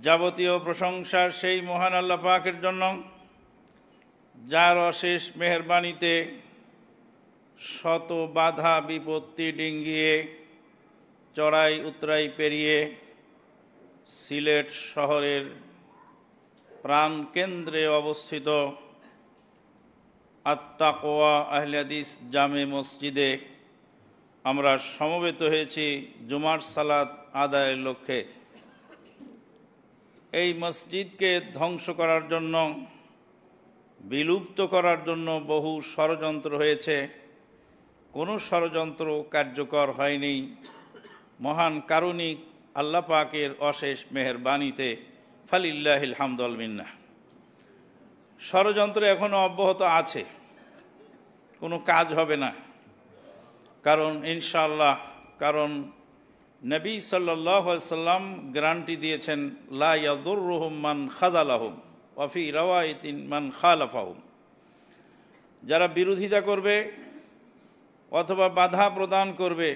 যাবতীয় প্রশংসা সেই মহান আল্লাহ পাকের জন্য, যার অশেষ মেহেরবানিতে শত বাধা বিপত্তি ডিঙ্গিয়ে চড়াই উতরাই পেরিয়ে সিলেট শহরের প্রাণকেন্দ্রে অবস্থিত আত-তাকওয়া আহলে হাদিস জামে মসজিদে আমরা সমবেত হয়েছি জুমার সালাত আদায়ের লক্ষ্যে। এই মসজিদকে ধ্বংস করার জন্য, বিলুপ্ত করার জন্য বহু ষড়যন্ত্র হয়েছে, কোনো ষড়যন্ত্র কার্যকর হয়নি। মহান কারুণিক আল্লাহ পাকের অশেষ মেহেরবানিতে ফালিল্লাহিল হামদু ওয়াল মিন্নাহ। ষড়যন্ত্র এখনও অব্যাহত আছে, কোনো কাজ হবে না, কারণ ইনশাআল্লাহ, কারণ নবী সাল্লাল্লাহু আলাইহি সাল্লাম গ্যারান্টি দিয়েছেন, লা ইয়াদুররুহুম মান খাযালাহুম ওয়া ফি রাওয়ায়াতিন মান খালাফাহুম। যারা বিরোধিতা করবে অথবা বাধা প্রদান করবে,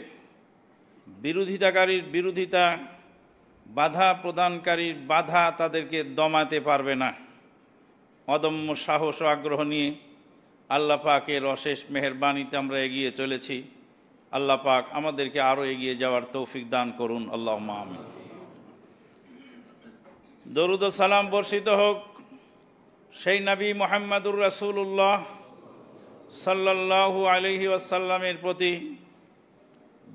বিরোধিতাকারীর বিরোধিতা, বাধা প্রদানকারীর বাধা তাদেরকে দমাতে পারবে না। অদম্য সাহস ও আগ্রহ নিয়ে আল্লাহ পাকের অশেষ মেহেরবানিতে আমরা এগিয়ে চলেছি। আল্লাহ পাক আমাদেরকে আরও এগিয়ে যাওয়ার তৌফিক দান করুন, আল্লাহুম্মা আমিন। দরুদ ও সালাম বর্ষিত হোক সেই নবী মুহাম্মদুর রাসূলুল্লাহ সাল্লাল্লাহু আলাইহি ওয়াসাল্লামের প্রতি,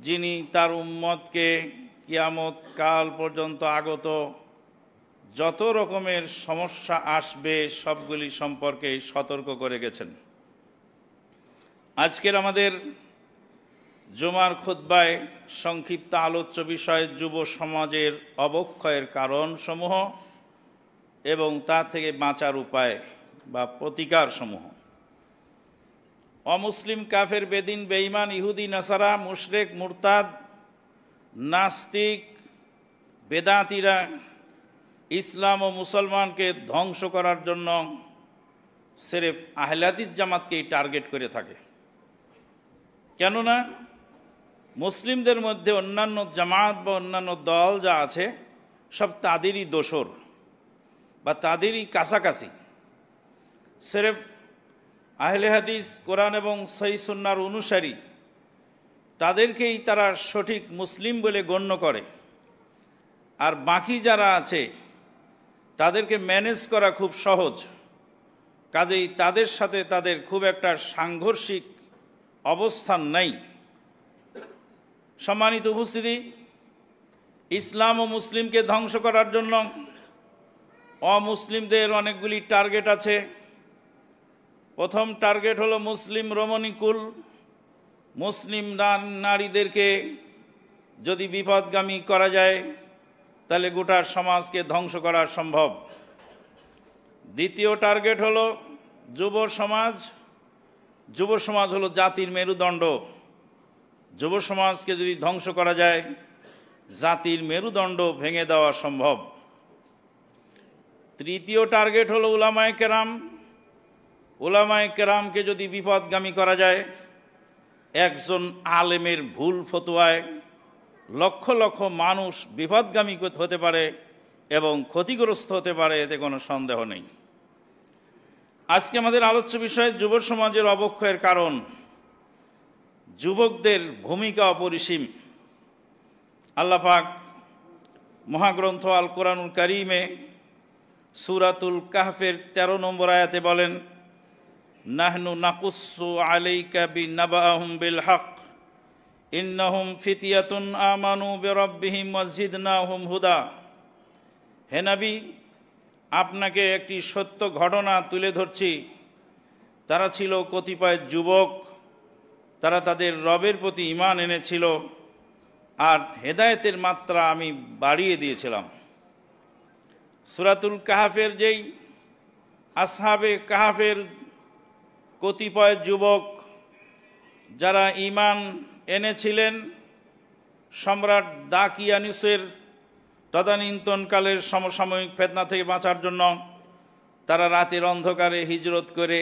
যিনি তার উম্মতকে কিয়ামত কাল পর্যন্ত আগত যত রকমের সমস্যা আসবে সবগুলি সম্পর্কে সতর্ক করে গেছেন। আজকের আমাদের জুমার খুতবায় সংক্ষিপ্ত আলোচ্য বিষয় যুব সমাজের অবক্ষয়ের কারণসমূহ এবং তা থেকে বাঁচার উপায় বা প্রতিকারসমূহ। অমুসলিম, কাফের, বেদিন, বেঈমান, ইহুদি, নাসারা, মুশরিক, মুরতাদ, নাস্তিক, বেদাতীরা ইসলাম ও মুসলমানকে ধ্বংস করার জন্য সিরেফ আহলে হাদিস জামাতকেই টার্গেট করে থাকে। কেননা মুসলিমদের মধ্যে অন্যান্য জামাত বা অন্যান্য দল যা আছে সব তাদেরই দোসর বা তাদেরই কাছাকাছি। সিরেফ আহলে হাদিস, কোরআন এবং সহিহ সুন্নাহর অনুসারী, তাদেরকেই তারা সঠিক মুসলিম বলে গণ্য করে। আর বাকি যারা আছে তাদেরকে ম্যানেজ করা খুব সহজ, কাজেই তাদের সাথে তাদের খুব একটা সাংঘর্ষিক অবস্থান নেই। সম্মানিত উপস্থিতি, ইসলাম ও মুসলিমকে ধ্বংস করার জন্য অমুসলিমদের অনেকগুলি টার্গেট আছে। প্রথম টার্গেট হলো মুসলিম রমণীকুল। মুসলিম নারীদেরকে যদি বিপদগামী করা যায় তাহলে গোটা সমাজকে ধ্বংস করা সম্ভব। দ্বিতীয় টার্গেট হলো যুব সমাজ। যুব সমাজ হলো জাতির মেরুদণ্ড। যুব সমাজকে যদি ধ্বংস করা যায়, জাতির মেরুদণ্ড ভেঙে দেওয়া সম্ভব। তৃতীয় টার্গেট হলো উলামায়ে কেরাম। উলামায়ে কেরামকে যদি বিপদগামী করা যায়, একজন আলেমের ভুল ফতোয়ায় লক্ষ লক্ষ মানুষ বিপদগামী হতে পারে এবং ক্ষতিগ্রস্ত হতে পারে, এতে কোনো সন্দেহ নেই। আজকে আমাদের আলোচ্য বিষয় যুব সমাজের অবক্ষয়ের কারণ। যুবকদের ভূমিকা অপরিসীম। আল্লাহ পাক মহাগ্রন্থ আল কোরআনুল কারীমে সূরাতুল কাহফের 13 নম্বর আয়াতে বলেন, নাহনু নাকুসু আলাইকা বিনাবাহুম বিল হক ইন্নাহুম ফিতিয়াতুন আমানু বিরাব্বিহিম ওয়াজিদনাহুম হুদা। হে নবী, আপনাকে একটি সত্য ঘটনা তুলে ধরছি। তারা ছিল কতিপয় যুবক, তারা তাদের রবের প্রতি ঈমান এনেছিল আর হেদায়েতের মাত্রা আমি বাড়িয়ে দিয়েছিলাম। সূরাতুল কাহফের যেই আসহাবে কাহফের কতিপয় যুবক যারা ঈমান এনেছিলেন, সম্রাট দাকিয়ানুসের তদানীন্তনকালের সমসাময়িক ফিতনা থেকে বাঁচার জন্য তারা রাতের অন্ধকারে হিজরত করে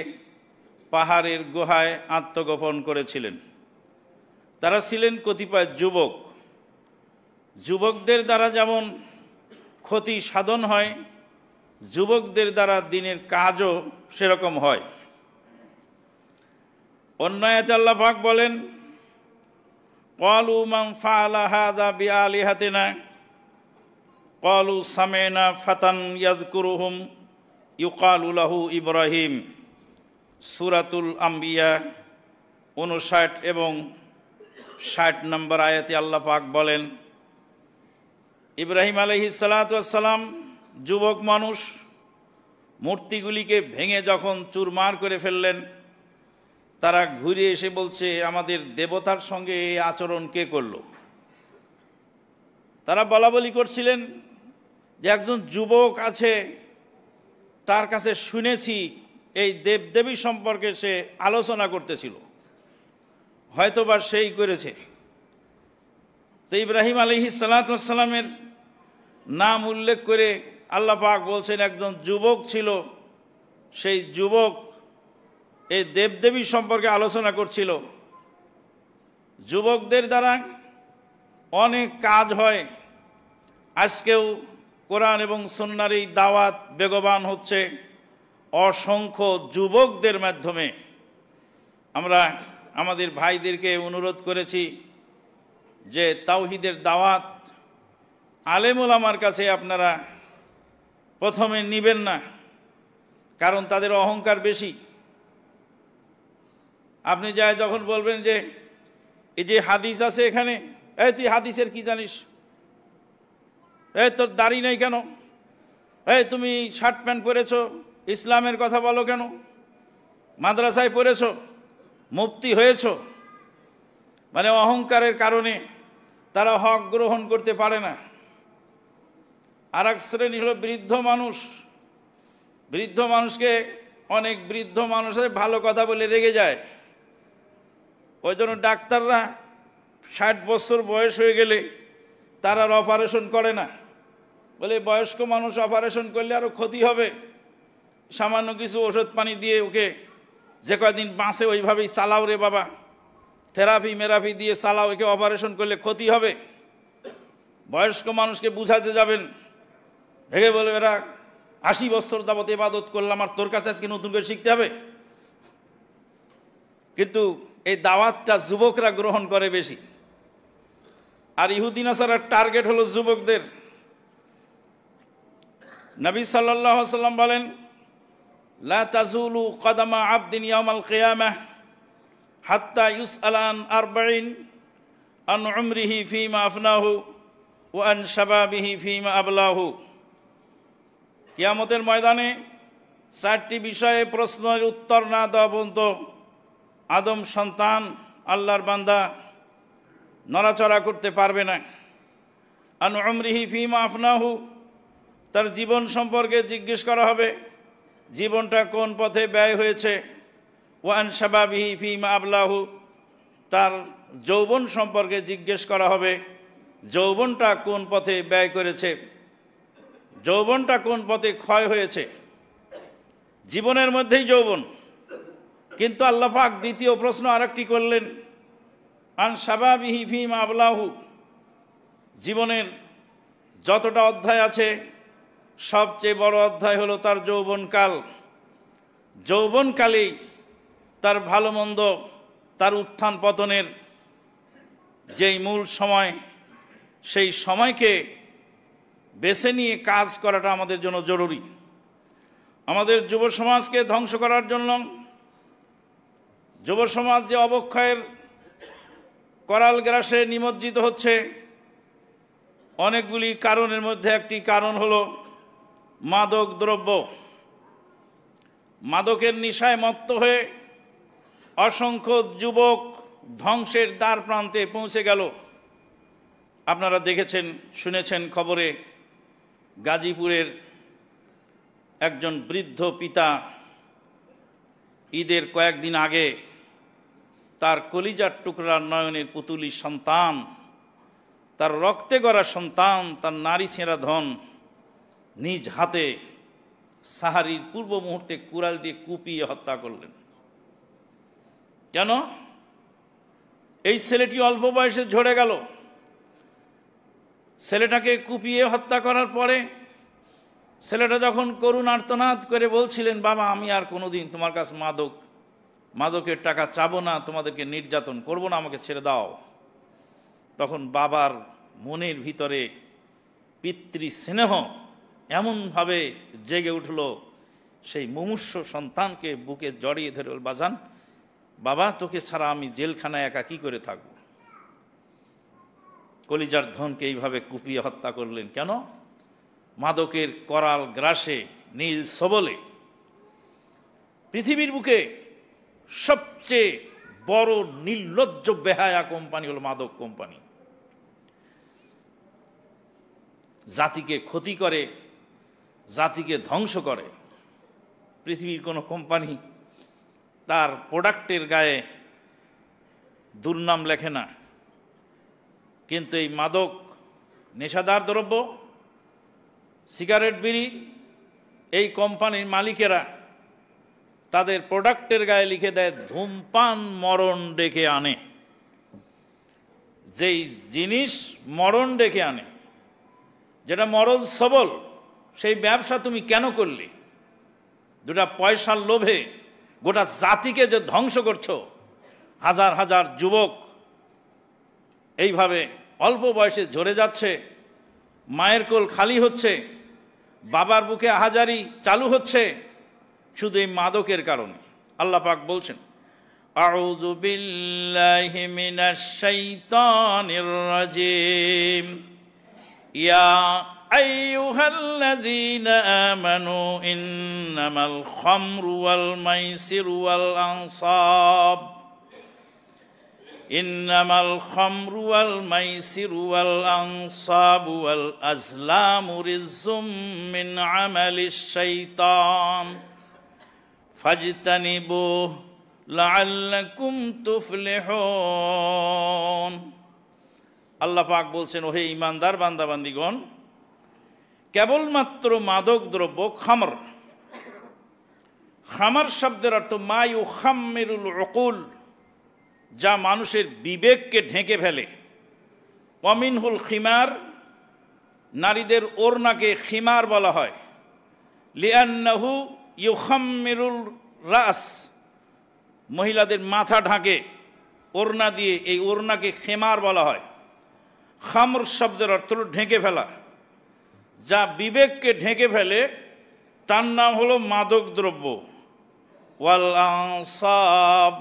পাহাড়ের গুহায় আত্মগোপন করেছিলেন। তারা ছিলেন কতিপয় যুবক। যুবকদের দ্বারা যেমন ক্ষতি সাধন হয়, যুবকদের দ্বারা দিনের কাজও সেরকম হয়। অন্য আয়াতে আল্লাহ পাক বলেন, ক্বালু মান ফাআলা হাযা বিআলিহাতিনা ক্বালু সামি'না ফাতান ইয়াযকুরুহুম ইউকালু লাহু ইব্রাহিম। সূরাতুল আম্বিয়া 59 এবং 60 নম্বর আয়াতে আল্লাহ পাক বলেন, ইব্রাহিম আলাইহিস সালাতু ওয়াস সালাম যুবক মানুষ মূর্তিগুলিকে ভেঙে যখন চুরমার করে ফেললেন, তারা ঘুরে এসে বলছে, আমাদের দেবতার সঙ্গে এই আচরণ কে করল? তারা বলাবলি করছিলেন যে একজন যুবক আছে, তার কাছে শুনেছি এই দেবদেবী সম্পর্কে সে আলোচনা করতেছিল, হয়তোবা সেই করেছে। তো ইব্রাহিম আলাইহিস সালাতু ওয়াস সালামের নাম উল্লেখ করে আল্লাহ পাক বলছেন একজন যুবক ছিল, সেই যুবক এই দেবদেবী সম্পর্কে আলোচনা করছিল। যুবকদের দ্বারা অনেক কাজ হয়। আজকেও কোরআন এবং সুন্নাহর এই দাওয়াত বেগবান হচ্ছে অসংখ্য যুবকদের মাধ্যমে। আমরা আমাদের ভাইদেরকে অনুরোধ করেছি যে তাওহীদের দাওয়াত আলেম ওলামার কাছে আপনারা প্রথমে নিবেন না, কারণ তাদের অহংকার বেশি। আপনি যাই যখন বলবেন যে এই যে হাদিস আছে এখানে, এই তুই হাদিসের কি জানিস, এই তোর দাড়ি নেই কেন, এই তুমি শার্ট প্যান্ট পরেছ, ইসলামের কথা বলো কেন, মাদ্রাসায় পড়েছ, মুফতি হয়েছ। মানে অহংকারের কারণে তারা হক গ্রহণ করতে পারে না। আর এক শ্রেণী হলো বৃদ্ধ মানুষ। বৃদ্ধ মানুষকে অনেক বৃদ্ধ মানুষের ভালো কথা বলে রেগে যায়। ওই জন্য ডাক্তাররা 60 বছর বয়স হয়ে গেলে তারা আর অপারেশন করে না, বলে বয়স্ক মানুষ অপারেশন করলে আরও ক্ষতি হবে, সামান্য কিছু ওষুধ পানি দিয়ে ওকে যে কয়দিন বাঁচে ওইভাবেই চালাও রে বাবা, থেরাপি মেরাপি দিয়ে চালাও, একে অপারেশন করলে ক্ষতি হবে। বয়স্ক মানুষকে বুঝাতে যাবেন, ভেঙে বলবে এরা 80 বছর যাবত ইবাদত করলাম, আর তোর কাছে আজকে নতুন করে শিখতে হবে। কিন্তু এই দাওয়াতটা যুবকরা গ্রহণ করে বেশি। আর ইহুদি নাসারার টার্গেট হলো যুবকদের। নবী সাল্লাল্লাহু আলাইহি ওয়াসাল্লাম বলেন, লা তাজুলু কদামা আবদিন ইয়াউমাল কিয়ামাহ হাত্তা ইউসআলা আন আরবাইন, আন উমরিহি ফীমা আফনাহু ওয়া আন শাবাবিহি ফীমা আবলাহু। কিয়ামতের ময়দানে 4টি বিষয়ে প্রশ্নের উত্তর না দেওয়া পর্যন্ত আদম সন্তান, আল্লাহর বান্দা নড়াচড়া করতে পারবে না। আন উমরিহি ফীমা আফনাহু, তার জীবন সম্পর্কে জিজ্ঞেস করা হবে, জীবনটা কোন পথে ব্যয় হয়েছে। ওয়া আন শাবাবিহি ফীমা আবলাহু, তার যৌবন সম্পর্কে জিজ্ঞেস করা হবে, যৌবনটা কোন পথে ব্যয় করেছে, যৌবনটা কোন পথে ক্ষয় হয়েছে। জীবনের মধ্যেই যৌবন। কিন্তু আল্লাহ পাক দ্বিতীয় প্রশ্ন আরেকটি করলেন, আন শাবাবিহি ফীমা আবলাহু, জীবনের যতটা অধ্যায় আছে সবচেয়ে বড় অধ্যায় হলো তার যৌবনকাল। যৌবনকালেই তার ভালো মন্দ, তার উত্থান পতনের যেই মূল সময়, সেই সময়কে বেছে নিয়ে কাজ করাটা আমাদের জন্য জরুরি। আমাদের যুব সমাজকে ধ্বংস করার জন্য, যুব সমাজ যে অবক্ষয়ের করাল গ্রাসে নিমজ্জিত হচ্ছে, অনেকগুলি কারণের মধ্যে একটি কারণ হলো মাদক দ্রব্য। মাদকের নেশায় মত্ত হয়ে অসংখ্য যুবক ধ্বংসের দ্বার প্রান্তে পৌঁছে গেল। আপনারা দেখেছেন, শুনেছেন খবরে, গাজীপুরের একজন বৃদ্ধ পিতা ঈদের কয়েকদিন আগে তার কলিজার টুকরার নয়নের পুতুলি সন্তান, তার রক্তে গড়া সন্তান, তার নারী ছেঁড়া ধন নিজ হাতে সাহারির পূর্ব মুহূর্তে কুড়াল দিয়ে কুপিয়ে হত্যা করলেন। কেন? এই ছেলেটি অল্প বয়সে ঝরে গেল। ছেলেটাকে কুপিয়ে হত্যা করার পরে ছেলেটা যখন করুণ আর্তনাদ করে বলছিলেন, বাবা আমি আর কোনোদিন তোমার কাছে মাদকের টাকা চাবো না, তোমাদেরকে নির্যাতন করব না, আমাকে ছেড়ে দাও, তখন বাবার মনের ভিতরে পিতৃস্নেহ এমনভাবে জেগে উঠল, সেই মুমূর্ষু সন্তানকে বুকে জড়িয়ে ধরে বলল, বাজান বাবা তোকে ছাড়া আমি জেলখানায় একা কি করে থাকব। কলিজার ধনকে এইভাবে কুপিয়ে হত্যা করলেন কেন? মাদকের করাল গ্রাসে নীল সবলে। পৃথিবীর বুকে সবচেয়ে বড় নির্লজ্জ বেহায়া কোম্পানি হলো মাদক কোম্পানি। জাতিকে ক্ষতি করে, জাতিকে ধ্বংস করে। পৃথিবীর কোনো কোম্পানি তার প্রোডাক্টের গায়ে দুর্নাম লেখে না, কিন্তু এই মাদক, নেশাদার দ্রব্য, সিগারেট, বিড়ি, এই কোম্পানির মালিকেরা তাদের প্রোডাক্টের গায়ে লিখে দেয় ধূমপান মরণ ডেকে আনে। যেই জিনিস মরণ ডেকে আনে, যেটা মরণ সবল, সেই ব্যবসা তুমি কেন করলে? দুটা পয়সার লোভে গোটা জাতিকে যে ধ্বংস করছো, হাজার হাজার যুবক এইভাবে অল্প বয়সে ঝরে যাচ্ছে, মায়ের কোল খালি হচ্ছে, বাবার বুকে আহাজারি চালু হচ্ছে, শুধু এই মাদকের কারণে। আল্লাহ পাক বলছেন, আউযু বিল্লাহি মিনাশ শাইতানির রাজিম, ইয়া আইয়ুহাল্লাযীনা আমানু ইন্নামাল খামরু ওয়াল মাইসিরু ওয়াল আনসাব ইন্নামাল খামরু ওয়াল মাইসিরু ওয়াল আনসাবু ওয়াল আজলামু রিজসুম মিন আমালিশ শাইতান ফাজতানিবুহু লাআল্লাকুম তুফলিহুন। আল্লাহ পাক বলছেন, ওহে ঈমানদার বান্দাবান্দিগণ, কেবলমাত্র মাদক দ্রব্য খামর, খামর শব্দের অর্থ মা ইউখাম্মিরুল উকুল, যা মানুষের বিবেককে ঢেকে ফেলে। ওয়ামিনহুল খিমার, নারীদের ওড়নাকে খিমার বলা হয়, লিআন্নাহু ইউখাম্মিরুল রাস, মহিলাদের মাথা ঢাকে ওড়না দিয়ে, এই ওড়নাকে খেমার বলা হয়। খামর শব্দের অর্থ হলো ঢেকে ফেলা, যা বিবেককে ঢেকে ফেলে, তার নাম হলো মাদক দ্রব্য। ওয়াল আনসাব,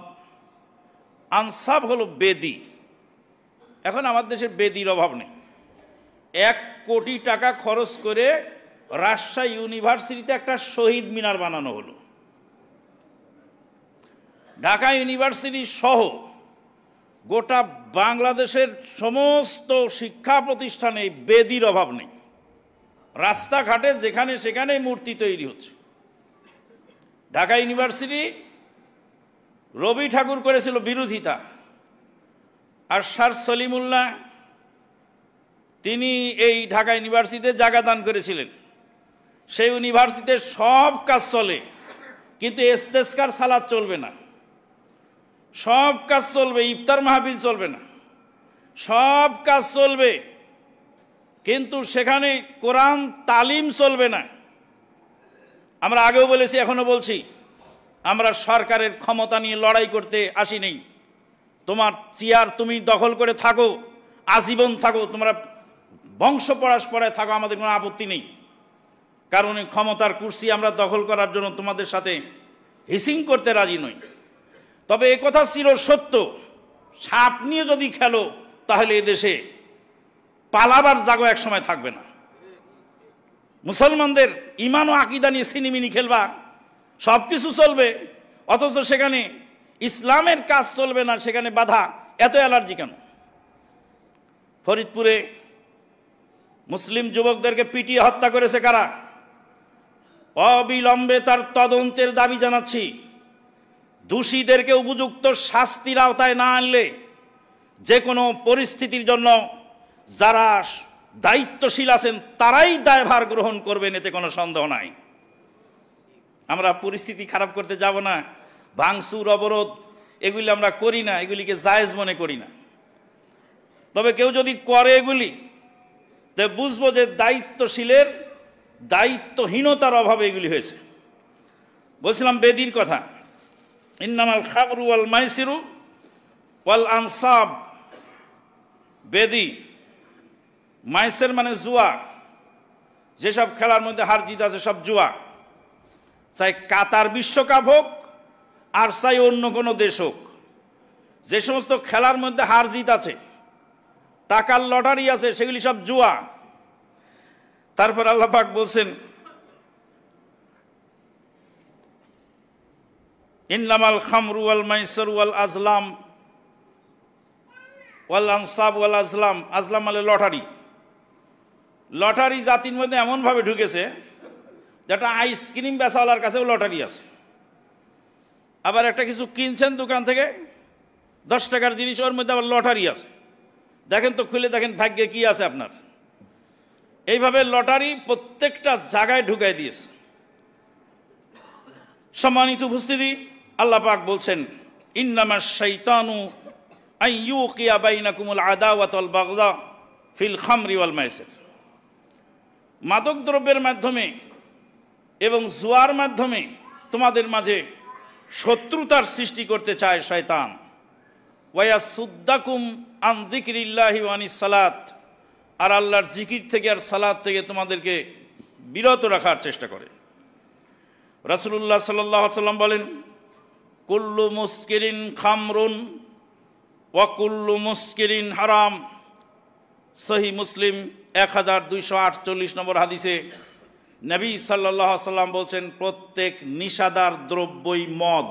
আনসাব হলো বেদি। এখন আমাদের দেশে বেদির অভাব নেই। 1 কোটি টাকা খরচ করে রাজশাহী ইউনিভার্সিটিতে একটা শহীদ মিনার বানানো হলো। ঢাকা ইউনিভার্সিটি সহ গোটা বাংলাদেশের সমস্ত শিক্ষা প্রতিষ্ঠানে বেদির অভাব নেই। রাস্তাঘাটে যেখানে সেখানে মূর্তি তৈরি হচ্ছে। ঢাকা ইউনিভার্সিটি রবি ঠাকুর করেছিল বিরোধিতা, আর স্যার সলিমুল্লাহ তিনি এই ঢাকা ইউনিভার্সিটিতে জায়গা দান করেছিলেন। সেই ইউনিভার্সিটিতে সব কাজ চলে, কিন্তু ইস্তেসকার সালাত চলবে না। সব কাজ চলবে, ইফতার মাহফিল চলবে না। সব কাজ চলবে, কিন্তু সেখানে কোরআন তালিম চলবে না। আমরা আগেও বলেছি, এখনো বলছি, আমরা সরকারের ক্ষমতা নিয়ে লড়াই করতে আসি নেই। তোমার চেয়ার তুমি দখল করে থাকো, আজীবন থাকো, তোমরা বংশ পরস্পরায় থাকো, আমাদের কোনো আপত্তি নেই। কারণ এই ক্ষমতার কুর্সি আমরা দখল করার জন্য তোমাদের সাথে হিসিং করতে রাজি নই। তবে এ কথা চির সত্য, সাপ নিয়ে যদি খেলো তাহলে এদেশে পালাবার জায়গা এক সময় থাকবে না। মুসলমানদের ইমান ও আকীদা নিয়ে সিনিমিনি খেলবা, সব কিছু চলবে, অথচ সেখানে ইসলামের কাজ চলবে না, সেখানে বাধা। এত অ্যালার্জি কেন? ফরিদপুরে মুসলিম যুবকদেরকে পিটিয়ে হত্যা করেছে কারা? অবিলম্বে তার তদন্তের দাবি জানাচ্ছি। দোষীদেরকে উপযুক্ত শাস্তির আওতায় না আনলে যে কোনো পরিস্থিতির জন্য যারা দায়িত্বশীল আছেন তারাই দায়ভার গ্রহণ করবেন, এতে কোনো সন্দেহ নাই। আমরা পরিস্থিতি খারাপ করতে যাব না, ভাঙচুর, অবরোধ এগুলি আমরা করি না, এগুলিকে জায়েজ মনে করি না। তবে কেউ যদি করে এগুলি, তো বুঝবো যে দায়িত্বশীলের দায়িত্বহীনতার অভাবে এগুলি হয়েছে। বলছিলাম বেদির কথা, ইন্নামাল খামরু ওয়াল মাইসিরু ওয়াল আনসাব। বেদি, মাইসের মানে জুয়া, যেসব খেলার মধ্যে হার জিত আছে সব জুয়া, চাই কাতার বিশ্বকাপ হোক আর চাই অন্য কোনো দেশ হোক, যে সমস্ত খেলার মধ্যে হার জিত আছে, টাকার লটারি আছে, সেগুলি সব জুয়া। তারপর আল্লাহ পাক বলছেন ইন্নামাল খামরু ওয়াল মাইসিরু ওয়াল আজলাম ওয়াল আনসাব ওয়াল আজলাম। আজলাম মানে লটারি। লটারি জাতির মধ্যে এমনভাবে ঢুকেছে যেটা আইসক্রিম বেচাওয়ালার কাছেও লটারি আছে। আবার একটা কিছু কিনছেন দোকান থেকে 10 টাকার জিনিস, ওর মধ্যে আবার লটারি আছে। দেখেন তো, খুলে দেখেন ভাগ্যে কি আছে আপনার। এইভাবে লটারি প্রত্যেকটা জায়গায় ঢুকাই দিয়েছে। সম্মানিত উপস্থিতি, আল্লাহ পাক বলছেন ইন্নামাশ শাইতানু আইয়ুকিয়া বাইনাকুমুল আদাওয়াত ওয়াল বাগদা ফিল খামরি ওয়াল মাইসির। মাদক দ্রব্যের মাধ্যমে এবং জুয়ার মাধ্যমে তোমাদের মাঝে শত্রুতার সৃষ্টি করতে চায় শয়তান। ওয়ায়াসুদ্দাকুম আন যিকরিল্লাহি ওয়া আনিস সালাত, আর আল্লাহর জিকির থেকে আর সালাত থেকে তোমাদেরকে বিরত রাখার চেষ্টা করে। রাসূলুল্লাহ সাল্লাল্লাহু আলাইহি ওয়াসাল্লাম বলেন কুল্লু মুসকিরিন খামরুন ওয়া কুল্লু মুসকিরিন হারাম। সহিহ মুসলিম 1248 নম্বর হাদিসে নবী সাল্লাল্লাহু আলাইহি ওয়াসাল্লাম বলছেন প্রত্যেক নিশাদার দ্রব্যই মদ।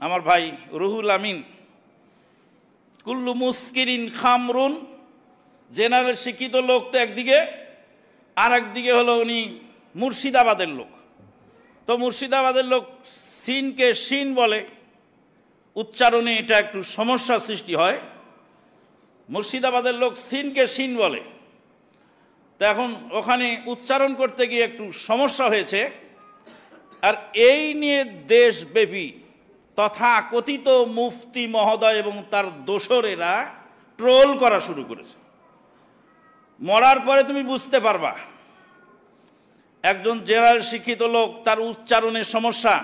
আমার ভাই রুহুল আমিন, কুল্লু মুসকিরিন খামরুন, জেনারেল শিক্ষিত লোক তো একদিকে, আর একদিকে হলো উনি মুর্শিদাবাদের লোক। তো মুর্শিদাবাদের লোক সিনকে শিন বলে, উচ্চারণে এটা একটু সমস্যা সৃষ্টি হয়। মুর্শিদাবাদের লোক সিনকে শিন বলে, তো এখন ওখানে উচ্চারণ করতে গিয়ে একটু সমস্যা হয়েছে। আর এই নিয়ে দেশব্যাপী তথাকথিত মুফতি মহোদয় এবং তার দোসরেরা ট্রোল করা শুরু করেছে। মরার পরে তুমি বুঝতে পারবা একজন জেনারেল শিক্ষিত লোক, তার উচ্চারণের সমস্যা।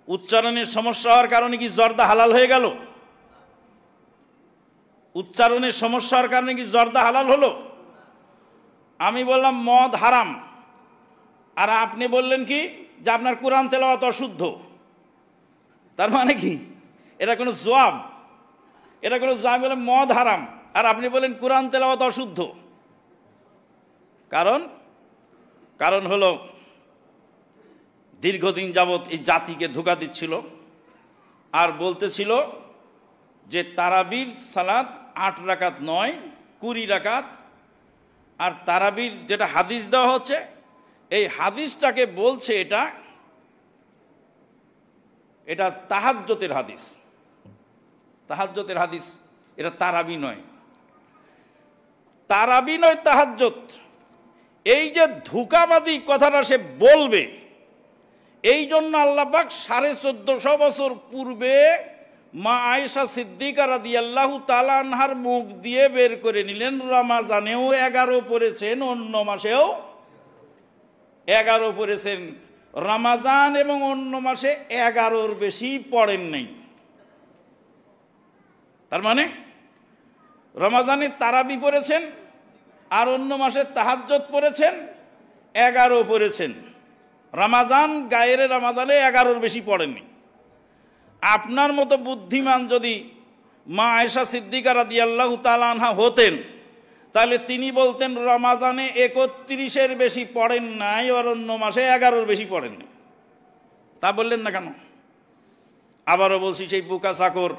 উচ্চারণের সমস্যা হওয়ার কারণে কি জর্দা হালাল হয়ে গেল? উচ্চারণের সমস্যা হওয়ার কারণে কি জর্দা হালাল হলো? আমি বললাম মদ হারাম, আর আপনি বললেন কি যে আপনার কোরআন তেলাওয়াত অশুদ্ধ। তার মানে কি এটা কোনো জবাব? এটা কোনো জবাব? আমি বললাম মদ হারাম, আর আপনি বলেন কোরআন তেলাওয়াত অশুদ্ধ। কারণ হলো দীর্ঘদিন যাবৎ এই জাতিকে ধোঁকা দিচ্ছিল আর বলতেছিল যে তারাবির সালাত 8 রাকাত নয় 20 রাকাত। আর তারাবির যেটা হাদিস দেওয়া হচ্ছে, এই হাদিসটাকে বলছে এটা তাহাজ্জুদের হাদিস। তাহাজ্জুদের হাদিস, এটা তারাবি নয়। তারাবি নয়, তাহাজ্জুদ। এই যে ধোঁকাবাদী কথাটা সে বলবে, এই জন্য আল্লাহ পাক 1450 বছর পূর্বে মা আয়েশা সিদ্দিকা রাদিয়াল্লাহু তাআলা আনহার মুখ দিয়ে বের করে নিলেন রমাজানেও 11 পড়েছেন, অন্য মাসেও 11 পড়েছেন। রমাজান এবং অন্য মাসে 11-র বেশি পড়েন নাই। তার মানে রমাজানে তারাবি পড়েছেন আর অন্য মাসে তাহাজ্জুদ পড়েছেন, 11 পড়েছেন। রমাজান গায়ের রমাজানে 11-র বেশি পড়েননি। আপনার মতো বুদ্ধিমান যদি মা আয়েশা সিদ্দিকা রাদিয়াল্লাহু তাআলা আনহা হতেন, তাহলে তিনি বলতেন রমাজানে 31-এর বেশি পড়েন নাই, আর অন্য মাসে 11-র বেশি পড়েননি। তা বললেন না কেন? আবারও বলছি, সেই বুকা চাকর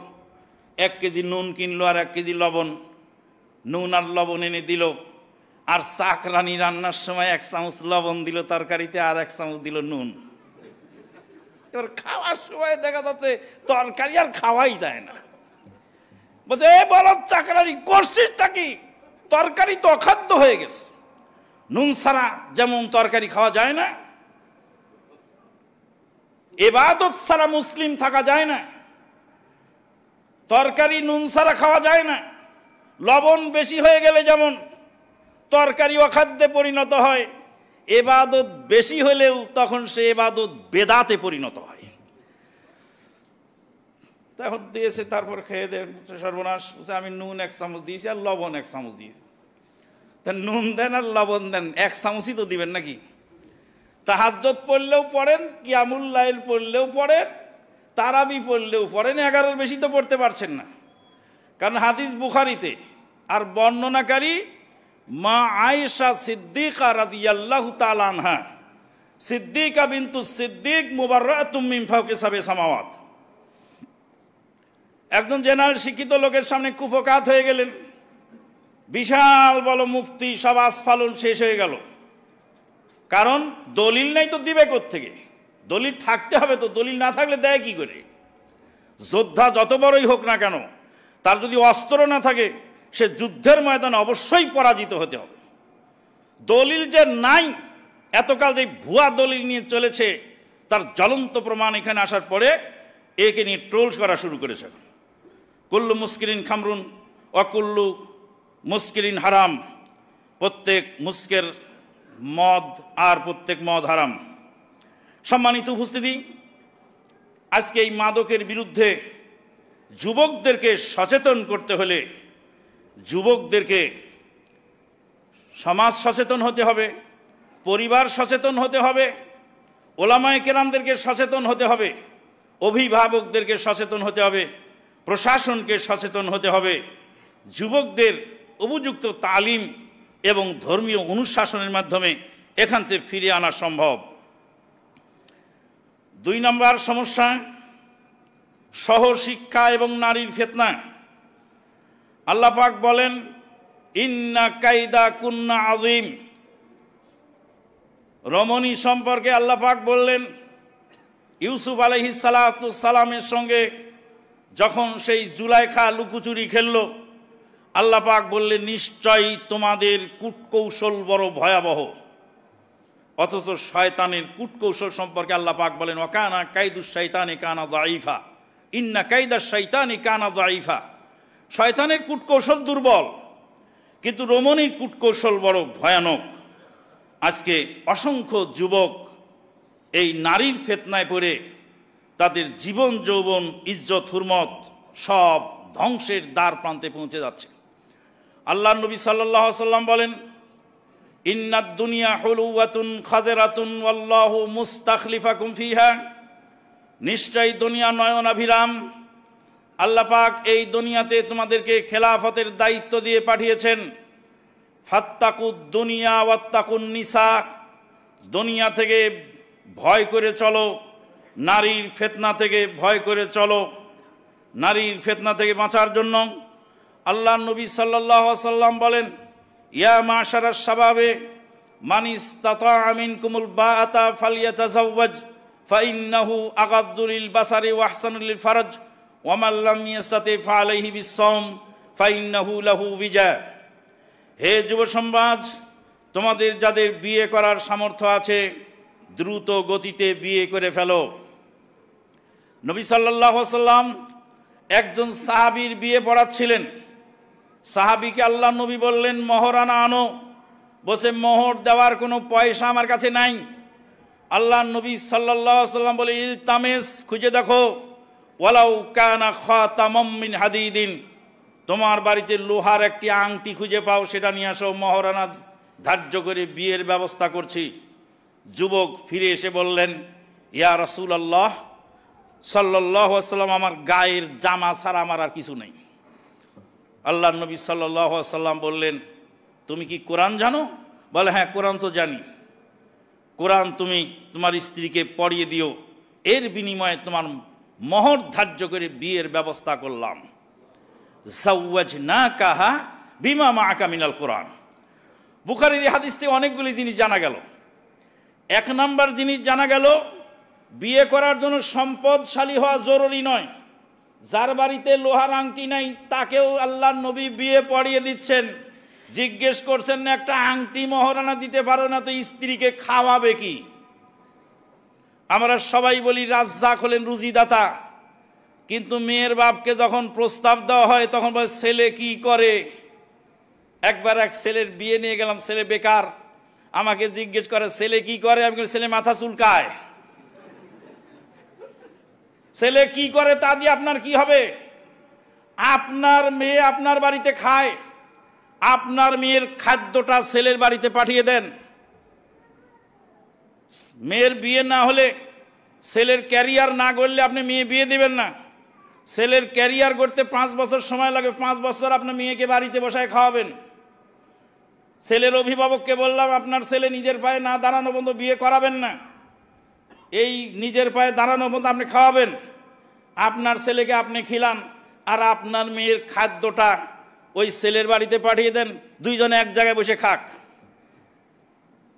1 কেজি নুন কিনলো আর 1 কেজি লবণ, নুন আর লবণ এনে দিল, আর চাকরানি রান্নার সময় 1 চামচ লবণ দিল তরকারিতে, আর 1 চামচ দিল নুন। এবার খাওয়ার সময় দেখা যাচ্ছে তরকারি আর খাওয়াই যায় না। বলছে এ বড় চাকরানি করছিসটা কি? তরকারি তো অখাদ্য হয়ে গেছে। নুন ছাড়া যেমন তরকারি খাওয়া যায় না, ইবাদত ছাড়া মুসলিম থাকা যায় না, তরকারি নুন ছাড়া খাওয়া যায় না। লবণ বেশি হয়ে গেলে যেমন তরকারি অখাদ্যে পরিণত হয়, এবাদত বেশি হলেও তখন সে এবাদত বেদাতে পরিণত হয়। তখন দিয়েছে, তারপর খেয়ে দেন, সর্বনাশ, আমি নুন 1 চামচ দিয়েছি আর লবণ 1 চামচ দিয়েছি। তা নুন দেন আর লবণ দেন, 1 চামচই তো দিবেন নাকি? তাহাজ্জুদ পড়লেও পড়েন, কিয়ামুল লাইল পড়লেও পড়েন, তারাবি পড়লেও পড়েন, 11-র বেশি তো পড়তে পারছেন না। কারণ হাদিস বুখারীতে, আর বর্ণনাকারী মা আয়েশা সিদ্দিকা রাদিয়াল্লাহু তাআলা আনহা, সিদ্দিকা বিনতু সিদ্দিক মুবাররাতুম মিন ফাওকি সাব'i সামাওয়াত। একজন জেনারেল শিক্ষিত লোকের সামনে কুপকাত হয়ে গেলেন, বিশাল বড় মুফতি, সব আস্ফালন শেষ হয়ে গেল। কারণ দলিল নাই তো দিবে কোত্থেকে? দলিল থাকতে হবে তো, দলিল না থাকলে দেয় কি করে? যোদ্ধা যত বড়ই হোক না কেন, তার যদি অস্ত্র না থাকে, সে যুদ্ধের ময়দানে অবশ্যই পরাজিত হতে হবে। দলিল যে নাই, এতকাল যে ভুয়া দলিল নিয়ে চলেছে, তার জ্বলন্ত প্রমাণ এখানে আসার পরে একে নিয়ে ট্রোলস করা শুরু করেছে। কুল্লু মুস্কিরিন খামরুন অকুল্লু মুস্কিরিন হারাম, প্রত্যেক মুস্কের মদ আর প্রত্যেক মদ হারাম। সম্মানিত উপস্থিতি, আজকে এই মাদকের বিরুদ্ধে যুবকদেরকে সচেতন করতে হলে যুবকদেরকে সমাজ সচেতন হতে হবে, পরিবার সচেতন হতে হবে, ওলামায়ে কেরামদেরকে সচেতন হতে হবে, অভিভাবকদেরকে সচেতন হতে হবে, প্রশাসনকে সচেতন হতে হবে। যুবকদের উপযুক্ত তালিম এবং ধর্মীয় অনুশাসনের মাধ্যমে এখান থেকে ফিরে আনা সম্ভব। 2 নম্বর সমস্যা, শহর শিক্ষা এবং নারীর ফিতনা। আল্লাহ পাক বলেন, ইন্না কাইদা কুন্না আযীম। রমণী সম্পর্কে আল্লাহ পাক বললেন, ইউসুফ আলাইহিস সালামের সঙ্গে যখন সেই জুলাইখা লুকোচুরি খেলল, আল্লাহ পাক বললেন, নিশ্চয়ই তোমাদের কূটকৌশল বড় ভয়াবহ। অথচ শয়তানের কূটকৌশল সম্পর্কে আল্লাহ পাক বলেন, ওয়াকানা কাইদুশ শাইতানি কানা যায়ীফা, ইন্না কাইদাশ শাইতানি কানা যায়ীফা। শয়তানের কূটকৌশল দুর্বল, কিন্তু রমণীর কূটকৌশল বড় ভয়ানক। আজকে অসংখ্য যুবক এই নারীর ফিতনায় পড়ে তাদের জীবন যৌবন, ইজ্জত, হুরমত সব ধ্বংসের দ্বার প্রান্তে পৌঁছে যাচ্ছে। আল্লাহ নবী সাল্লাল্লাহু আলাইহি ওয়াসাল্লাম বলেন, ইন্নাদ দুনিয়া হুলুওয়াতুন খাদিরাতুন ওয়াল্লাহু মুস্তাখলিফাকুম ফিহা। নিশ্চয়ই দুনিয়া নয়নাভিরাম, আল্লাহ পাক এই দুনিয়াতে তোমাদেরকে খেলাফতের দায়িত্ব দিয়ে পাঠিয়েছেন। ফাত্তাকুদ দুনিয়া ওয়াত্তাকুন নিসা, দুনিয়া থেকে ভয় করে চলো, নারীর ফিতনা থেকে ভয় করে চলো। নারীর ফিতনা থেকে বাঁচার জন্য আল্লাহ নবী সাল্লাল্লাহু আলাইহি ওয়াসাল্লাম বলেন, ইয়া মাশারাশ শাবাবে মান ইসতাতাআ মিনকুমুল বাআতা ফালইয়াতাযাওয়াজ ফাইন্নাহু আগাদ্দু লিল বাসারি ওয়া আহসানু লিল ফারজ ওয়া মান লাম ইয়াস্তাতি ফাআলাইহি বিস-সাওম ফাইন্নাহু লাহু বিজা। হে যুব সমাজ, তোমাদের যাদের বিয়ে করার সামর্থ্য আছে, দ্রুত গতিতে বিয়ে করে ফেলো। নবী সাল্লাল্লাহু আলাইহি ওয়াসাল্লাম একজন সাহাবীর বিয়ে পড়াচ্ছিলেন। সাহাবীকে আল্লাহ নবী বললেন, মোহরানা আনো। বসে, মোহর দেওয়ার কোনো পয়সা আমার কাছে নাই। আল্লাহ নবী সাল্লাল্লাহু আলাইহি ওয়াসাল্লাম বলে, ইলতামিস, খুঁজে দেখো, ওয়ালাউ কানা খাতামাম মিন হাদিদিন, তোমার বাড়িতে লোহার একটি আংটি খুঁজে পাও, সেটা নিয়ে আসো, মোহরানা ধার্য করে বিয়ের ব্যবস্থা করছি। যুবক ফিরে এসে বললেন, ইয়া রাসূলুল্লাহ সাল্লাল্লাহু আলাইহি ওয়াসাল্লাম, আমার গায়ের জামা ছাড়া আমার আর কিছু নেই। আল্লাহ নবী সাল্লাল্লাহু আলাইহি ওয়াসাল্লাম বললেন, তুমি কি কোরআন জানো? বলে, হ্যাঁ, কোরআন তো জানি। কোরআন তুমি তোমার স্ত্রীকে পড়িয়ে দিও, এর বিনিময়ে তোমার মোহর ধার্য করে বিয়ের ব্যবস্থা করলাম। যাওয়াজনাকাহা বিমা মাআকা মিনাল কোরআন। বুখারীর হাদিস থেকে অনেকগুলি জিনিস জানা গেল। 1 নম্বর জিনিস জানা গেল, বিয়ে করার জন্য সম্পদশালী হওয়া জরুরি নয়। যার বাড়িতে লোহার আংটি নাই, তাকেও আল্লাহ নবী বিয়ে পড়িয়ে দিচ্ছেন। জিজ্ঞেস করছেন না, একটা আংটি মোহরানা দিতে পারো না, তো স্ত্রীকে খাওয়াবে কি? আমরা সবাই বলি রাজ্জাক হলেন রুজিদাতা, কিন্তু মেয়ের বাপকে যখন প্রস্তাব দেওয়া হয় তখন বলে, ছেলে কি করে? একবার এক ছেলের বিয়ে নিয়ে গেলাম, ছেলে বেকার। আমাকে জিজ্ঞেস করে ছেলে কি করে, আমি বলি ছেলে মাথা চুলকায়। ছেলে কি করে তা দিয়ে আপনার কি হবে? আপনার মেয়ে আপনার বাড়িতে খায়, আপনার মেয়ের খাদ্যটা ছেলের বাড়িতে পাঠিয়ে দেন। মেয়ের বিয়ে না হলে, ছেলের ক্যারিয়ার না করলে আপনি মেয়ে বিয়ে দিবেন না। ছেলের ক্যারিয়ার করতে 5 বছর সময় লাগে, 5 বছর আপনার মেয়েকে বাড়িতে বসায় খাওয়াবেন। ছেলের অভিভাবককে বললাম আপনার ছেলে নিজের পায়ে না দাঁড়ানো পর্যন্ত বিয়ে করাবেন না, এই নিজের পায়ে দাঁড়ানো পর্যন্ত আপনি খাওয়াবেন। আপনার ছেলেকে আপনি খিলান, আর আপনার মেয়ের খাদ্যটা ওই ছেলের বাড়িতে পাঠিয়ে দেন, দুইজনে এক জায়গায় বসে খাক।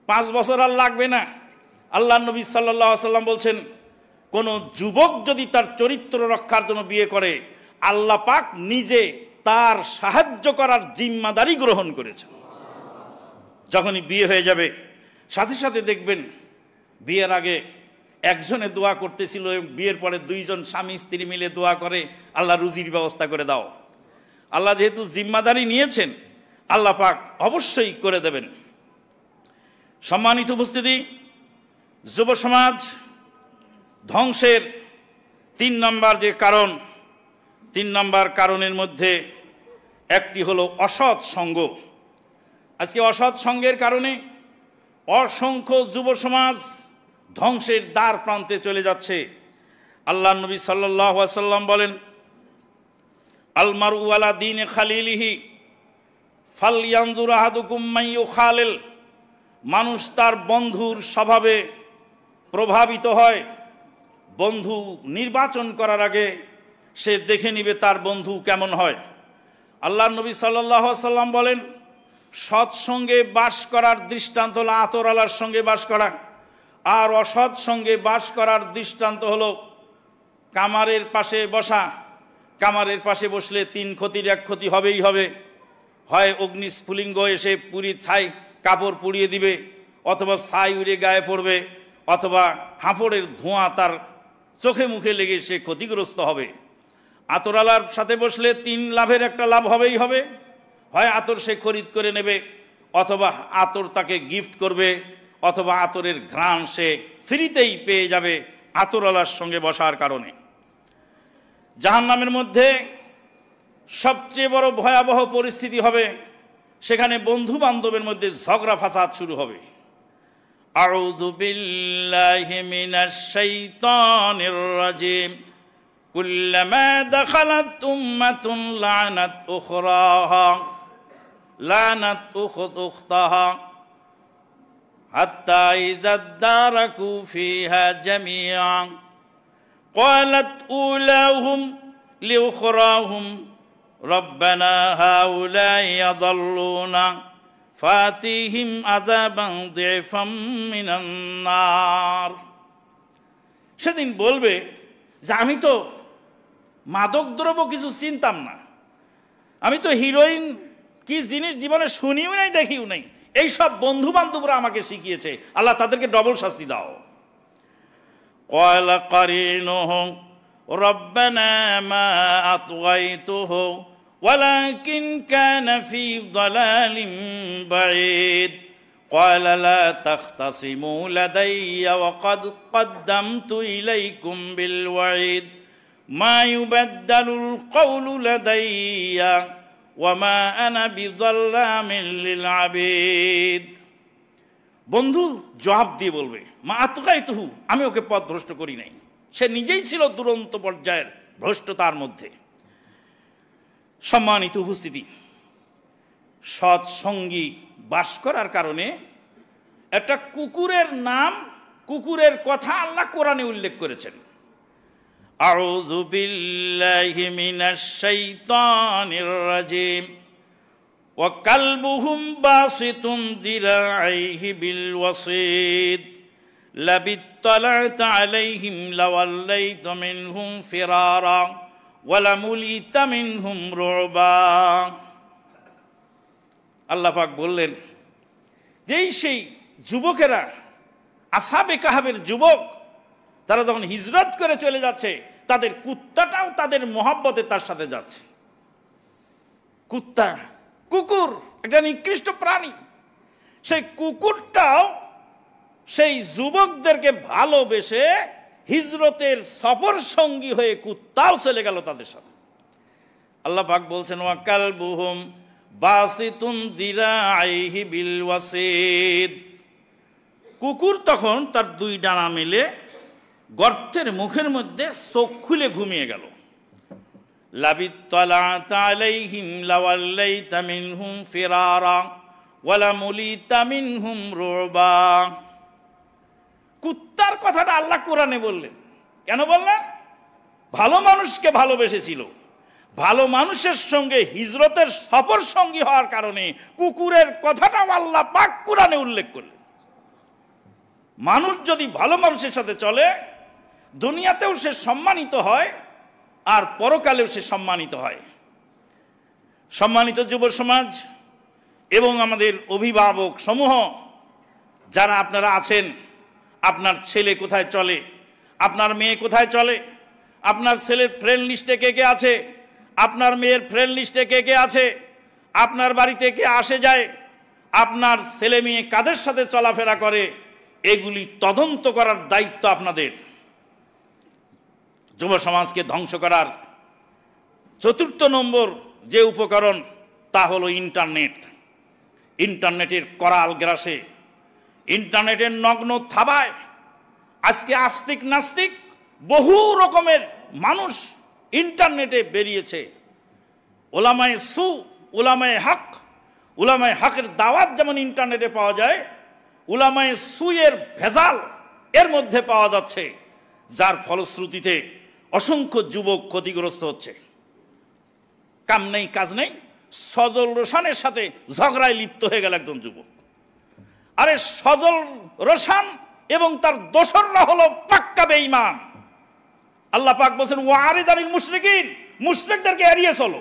5 বছর আর লাগবে না। আল্লাহ নবী সাল্লাল্লাহু আলাইহি ওয়াসাল্লাম বলছেন, কোন যুবক যদি তার চরিত্র রক্ষার জন্য বিয়ে করে, আল্লাহ পাক নিজে তার সাহায্য করার জিম্মাদারি গ্রহণ করেছেন। যখনই বিয়ে হয়ে যাবে, সাথে সাথে দেখবেন বিয়ের আগে একজনে দোয়া করতেছিল, বিয়ের পরে 2 জন স্বামী স্ত্রী মিলে দোয়া করে, আল্লাহ রুজির ব্যবস্থা করে দাও। আল্লাহ যেহেতু জিম্মাদারি নিয়েছেন, আল্লাহ পাক অবশ্যই করে দেবেন। সম্মানিত উপস্থিতি, যুব সমাজ ধ্বংসের 3 নম্বর যে কারণ, 3 নম্বর কারণের মধ্যে একটি হলো অসৎ সঙ্গ। আজকে অসৎ সঙ্গের কারণে অসংখ্য যুব সমাজ ধ্বংসের দ্বার প্রান্তে চলে যাচ্ছে। আল্লাহ নবী সাল্লাল্লাহু আলাইহি ওয়াসাল্লাম বলেন, আল মারউ আলা দীনি খালিলিহি ফালয়ানজুর আহাদুকুম মান ইউখালিল। মানুষ তার বন্ধুর স্বভাবে প্রভাবিত হয়। বন্ধু নির্বাচন করার আগে সে দেখে নিবে তার বন্ধু কেমন হয়। আল্লাহ নবী সাল্লাল্লাহু আলাইহি ওয়াসাল্লাম বলেন, সৎসঙ্গে বাস করার দৃষ্টান্ত হলো আতরালার সঙ্গে বাস করা, আর অসৎ সঙ্গে বাস করার দৃষ্টান্ত হলো কামারের পাশে বসা। কামারের পাশে বসলে 3 ক্ষতির 1 ক্ষতি হবেই হবে। হয় অগ্নিস্ফুলিঙ্গ এসে পুরি ছাই কাপড় পুড়িয়ে দিবে, অথবা ছাই উড়ে গায়ে পড়বে, অথবা হাঁফড়ের ধোঁয়া তার চোখে মুখে লেগে সে ক্ষতিগ্রস্ত হবে। আতরালার সাথে বসলে 3 লাভের একটা লাভ হবেই হবে। হয় আতর সে খরিদ করে নেবে, অথবা আতর তাকে গিফট করবে, অথবা আতরের ঘ্রাণ সে ফ্রিতেই পেয়ে যাবে আতরালার সঙ্গে বসার কারণে। জাহান্নামের মধ্যে সবচেয়ে বড় ভয়াবহ পরিস্থিতি হবে, সেখানে বন্ধু বান্ধবের মধ্যে ঝগড়া ফাসাদ শুরু হবে। আউযু বিল্লাহি মিনাশ শাইতানির রাজিম। কুল্লামা দাখালাত উম্মাতুন লানাত উখরাহা লানাত উখতাহা হাত্তা ইযা দারাকু ফিহা জামিআন ক্বালাত উলাহুম লিউখরাহুম রব্বানা হাউলাই আযাল্লুনা ফাতিহিম আযাবান যিফাম মিনান নার। সেদিন বলবে যে আমি তো মাদক দ্রব্য কিছু চিনতাম না, আমি তো হিরোইন কি জিনিস জীবনে শুনিও নাই দেখিও নাই, এইসব বন্ধু বান্ধবরা আমাকে শিখিয়েছে, আল্লাহ তাদেরকে ডবল শাস্তি দাও। ক্বালা কারিনুহু রব্বানা মা আতগাইতুহু ওয়ালাকিন কানা ফি দালালিন বাঈদ ক্বালা লা তাখতাসিমু লাদাইয়া ওয়া ক্বাদ কদ্দামতু ইলাইকুম বিল ওয়াঈদ মা ইউবাদদালুল কাওলু লাদাইয়া ওয়া মা আনা বিযাল্লামিন লিল আবিদ। বন্ধু জবাব দিয়ে বলবে, মা আতগাইতুহু, আমি ওকে পথভ্রষ্ট করি নাই, সে নিজেই ছিল দুরন্ত পর্যায়ের ভ্রষ্টতার মধ্যে। সম্মানিত উপস্থিতি, সৎসঙ্গী বাস করার কারণে একটা কুকুরের নাম, কুকুরের কথা আল্লাহ কোরআনে উল্লেখ করেছেন। আউযু বিল্লাহি মিনাশ শাইতানির রাজিম। ওয়া কালবুহুম বাসিতুন যিরাইহি বিল ওয়াসিদ লাবিত্তালা'তা আলাইহিম লাওয়াল্লাইতা মিনহুম ফিরারা ওয়ালামুলিতা মিনহুম রুবা। আল্লাহ পাক বললেন, যেই সেই যুবকেরা, আসহাবে কাহাবের যুবক, তারা যখন হিজরত করে চলে যাচ্ছে, তাদের কুত্তাটাও তাদের মহব্বতে তার সাথে যাচ্ছে। কুত্তা কুকুর একটা নিকৃষ্ট প্রাণী, সেই কুকুরটাও সেই যুবকদেরকে ভালোবেসে হিজরতের সফর সঙ্গী হয়ে কুত্তাও চলে গেল তাদের সাথে। আল্লাহ পাক বলছেন ওয়া কালবুহুম বাসিতুন যিরাইহি বিল ওয়াসিদ, কুকুর তখন তার দুই ডানা মেলে গর্তের মুখের মধ্যে চোখ খুলে ঘুমিয়ে গেল। লাবিত্তালাতা আলাইহিম লাওয়াল্লাইতা মিনহুম ফিরারা ওয়ালা মুলিতা মিনহুম রুবা। কুত্তার কথাটা আল্লাহ কোরআনে বললেন। কেন বললেন? ভালো মানুষকে ভালোবেসেছিল, ভালো মানুষের সঙ্গে হিজরতের সফর সঙ্গী হওয়ার কারণে কুকুরের কথাটাও আল্লাহ পাক কোরআনে উল্লেখ করলেন। মানুষ যদি ভালো মানুষের সাথে চলে, দুনিয়াতেও সে সম্মানিত হয় আর পরকালেও সে সম্মানিত হয়। সম্মানিত যুব সমাজ এবং আমাদের অভিভাবক সমূহ যারা আপনারা আছেন, আপনার ছেলে কোথায় চলে, আপনার মেয়ে কোথায় চলে, আপনার ছেলের ফ্রেন্ড লিস্টে কে কে আছে, আপনার মেয়ের ফ্রেন্ড লিস্টে কে কে আছে, আপনার বাড়িতে কে আসে যায়, আপনার ছেলে মেয়ে কাদের সাথে চলাফেরা করে, এগুলি তদন্ত করার দায়িত্ব আপনাদের। যুব সমাজকে ধ্বংস করার চতুর্থ নম্বর যে উপকরণ তা হলো ইন্টারনেট। ইন্টারনেটের করাল গ্রাসে, ইন্টারনেটের নগ্ন থাবায় আজকে আস্তিক নাস্তিক বহু রকমের মানুষ ইন্টারনেটে বেরিয়েছে। ওলামায়ে সু, ওলামায়ে হক, উলামায়ে হকের দাওয়াত যেমন ইন্টারনেটে পাওয়া যায়, উলামায়ে সুয়ের ভেজাল এর মধ্যে পাওয়া যাচ্ছে, যার ফলশ্রুতিতে অসংখ্য যুবক ক্ষতিগ্রস্ত হচ্ছে। কাম নেই কাজ নেই, সজল রোশানের সাথে ঝগড়ায় লিপ্ত হয়ে গেল একজন যুবক। আরে সজল রোশান এবং তার দোসররা হলো পাক্কা বেঈমান। আল্লাহ পাক বলেন ওয়ারিদ আনিল মুশরিকিন, মুশরিকদেরকে এড়িয়ে চলো,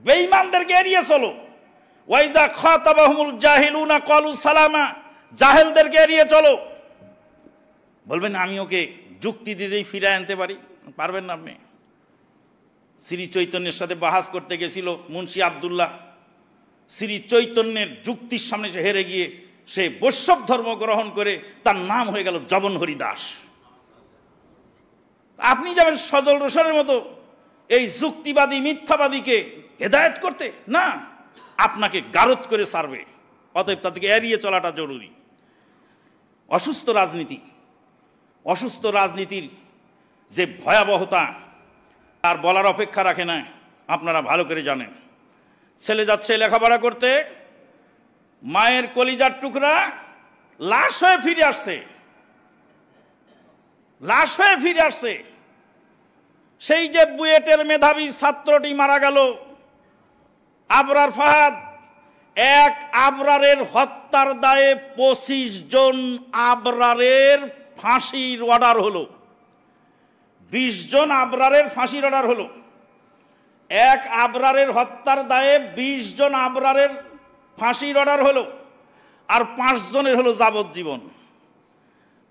বেঈমানদেরকে এড়িয়ে চলো। ওয়াইজা খাতাবাহুমুল জাহিলুনা ক্বালু সালামা, জাহেলদেরকে এড়িয়ে চলো। বলবেন আমি ওকে যুক্তি দিতেই ফিরে আনতে পারি, পারবেন না আপনি। শ্রী চৈতন্যের সাথে বাহাস করতে গেছিল মুন্সি আব্দুল্লাহ, শ্রী চৈতন্যের যুক্তির সামনে সে হেরে গিয়ে সে বৈষ্ণব ধর্ম গ্রহণ করে তার নাম হয়ে গেল জবনহরি দাস। আপনি যাবেন সজল রোশনের মতো এই যুক্তিবাদী মিথ্যাবাদীকে হেদায়েত করতে? না, আপনাকে গারদ করে ছাড়বে। অতএব তাদেরকে এড়িয়ে চলাটা জরুরি। অসুস্থ রাজনীতি, অসুস্থ রাজনীতির যে ভয়াবহতা আর বলার অপেক্ষা রাখে না, আপনারা ভালো করে জানেন। ছেলে যাচ্ছে লেখাপড়া করতে, মায়ের কলিজার টুকরা লাশ হয়ে ফিরে আসছে, লাশ হয়ে ফিরে আসছে। সেই যে বুয়েটের মেধাবী ছাত্রটি মারা গেল, আবরার ফাহাদ, এক আবরারের হত্যার দায়ে 25 জন আবরারের ফাঁসির অর্ডার হলো। 20 জন আবরারের ফাঁসির অর্ডার হলো। এক আবরারের হত্যার দায়ে 20 জন আবরারের ফাঁসির অর্ডার হলো, আর 5 জনের হলো যাবজ্জীবন।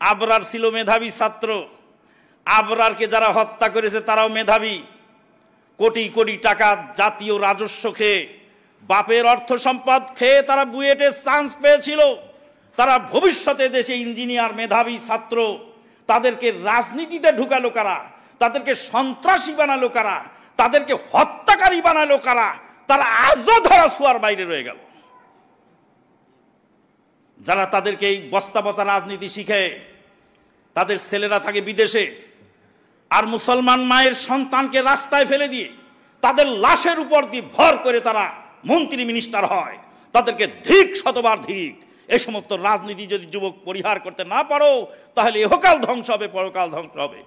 আবরার ছিল মেধাবী ছাত্র, আবরারকে যারা হত্যা করেছে তারাও মেধাবী। কোটি কোটি টাকা জাতীয় রাজস্ব খেয়ে, বাপের অর্থ সম্পদ খেয়ে তারা বুয়েটে চান্স পেয়েছিল। তারা ভবিষ্যতে দেশে ইঞ্জিনিয়ার মেধাবী ছাত্র, তাদেরকে রাজনীতিতে ঢুকালো কারা, তাদেরকে সন্ত্রাসী বানালো কারা, তাদেরকে হত্যাকারী বানালো কারা, তারা আজও ধরা ছোঁয়ার বাইরে রয়ে গেল। যারা তাদেরকে এই বস্তা বস্তা রাজনীতি শিখে, তাদের ছেলেরা থাকে বিদেশে, আর মুসলমান মায়ের সন্তানকে রাস্তায় ফেলে দিয়ে তাদের লাশের উপর দিয়ে ভর করে তারা মন্ত্রী মিনিস্টার হয়, তাদেরকে ধিক শতবার ধিক। এই সমস্ত রাজনীতি যদি যুবক পরিহার করতে না পারো, তাহলে ইহকাল ধ্বংস হবে, পরকাল ধ্বংস হবে।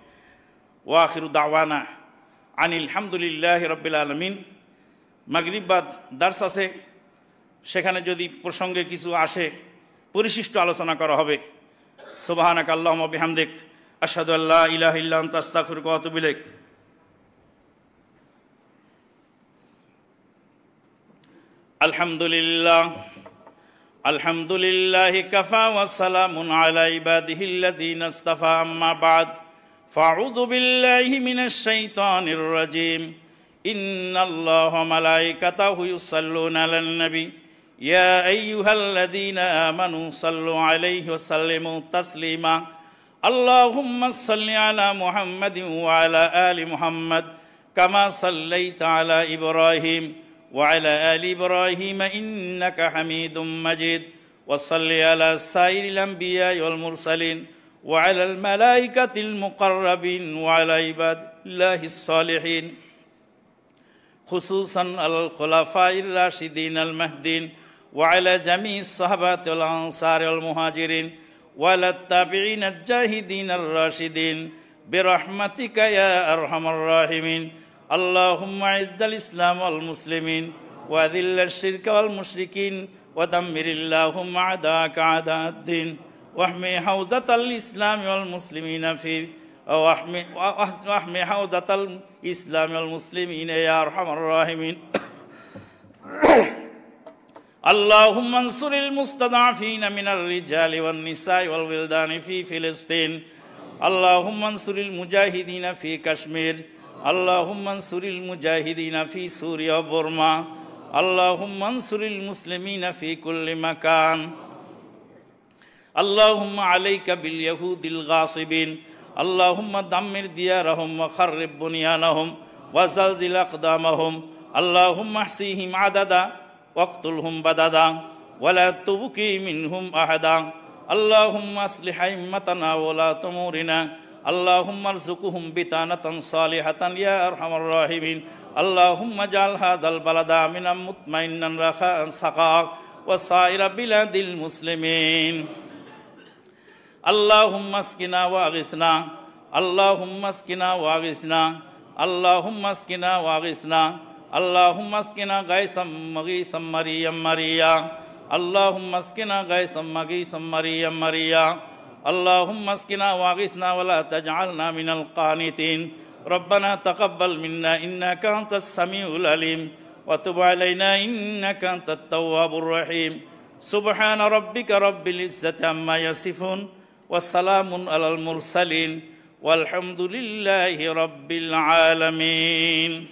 ওয়া আখিরু দাওয়ানা আনিল হামদুলিল্লাহি রাব্বিল আলামিন। মাগরিব বাদ দার্স আছে, সেখানে যদি প্রসঙ্গে কিছু আসে পরিশিষ্ট আলোচনা করা হবে। সুবহানাকা আল্লাহুম্মা ওয়া বিহামদিক আশহাদু আল্লা ইলাহা ইল্লা আনতা আস্তাগফিরুকা ওয়া আতুবু ইলাইক। আলহামদুলিল্লাহ, আলহামদুলিল্লাহি কাফা ওয়া সালামুন আলা ইবাদিহিল্লাযীনা ইসতাফা, আম্মা বাদ। ফাউযু বিল্লাহি মিনাশ শাইতানির রাজীম। ইন্নাল্লাহা ওয়া মালাইকাতাহু ইউসাল্লুনা আলান নবী ইয়া আইয়ুহাল্লাযীনা আমানু সাল্লু আলাইহি ওয়া সাল্লিমু তাসলিমা আল্লাহুম্মা সাল্লি আলা মুহাম্মাদিন ওয়া আলা আলি মুহাম্মাদ কামা সাল্লাইতা আলা ইব্রাহিম ওয়া আলা আলি ইব্রাহিম ইন্নাকা হামিদুম মাজিদ ওয়া সাল্লি আলা সাইরিল আমবিয়া ওয়াল মুরসালিন ওয়া আলাল মালাইকাতিল মুকাররাবিন ওয়া আলা ইবাদিল্লাহিস সালিহিন খুসুসান আল খুলাফাইর রাশিদিন আল মাহদিন ওয়া আলা জামিস সাহাবাতি ওয়াল আনসার ওয়াল মুহাজিরিন ওয়া আলা তাবিঈন আজ-জাহিদিন আর-রাশিদিন বিরহমাতিকা ইয়া আরহামার রাহিমিন আল্লাহুম্মা ইজ্জাল ইসলাম ওয়াল মুসলিমিন ওয়া আযিল্লাশ শিরকা ওয়াল মুশরিকিন ওয়া দাম্মিরিল্লাহুম্মা আ'দাকা আ'দা'ad-din واحمي حوزة الإسلام والمسلمين فيه واحمي حوزة الإسلام والمسلمين يا أرحم الراحمين اللهم انصر المستضعفين من الرجال والنساء والولدان في فلسطين اللهم انصر المجاهدين في كشمير اللهم انصر المجاهدين في سوريا وبرما اللهم انصر المسلمين في كل مكان اللهم عليك باليهود الغاصبين اللهم دمر ديارهم وخرب بنيانهم وزلزل أقدامهم اللهم احصيهم عددا واقتلهم بددا ولا تبقي منهم أحدا اللهم اصلح أئمتنا وولاة أمورنا اللهم ارزقهم بطانة صالحة يا أرحم الراحمين اللهم اجعل هذا البلد آمنا مطمئنا رخاء سخاء وسائر بلاد المسلمين اللهم اسقنا واغثنا اللهم اسقنا واغثنا اللهم اسقنا واغثنا اللهم اسقنا غيثا مغيثا مريا مريا اللهم اسقنا غيثا مغيثا مريا مريا اللهم اسقنا واغثنا ولا تجعلنا من القانتين ربنا تقبل منا إنك أنت السميع العليم وتب علينا إنك أنت التواب الرحيم سبحان ربك رب العزة عما يصفون وسلام على المرسلين والحمد لله رب العالمين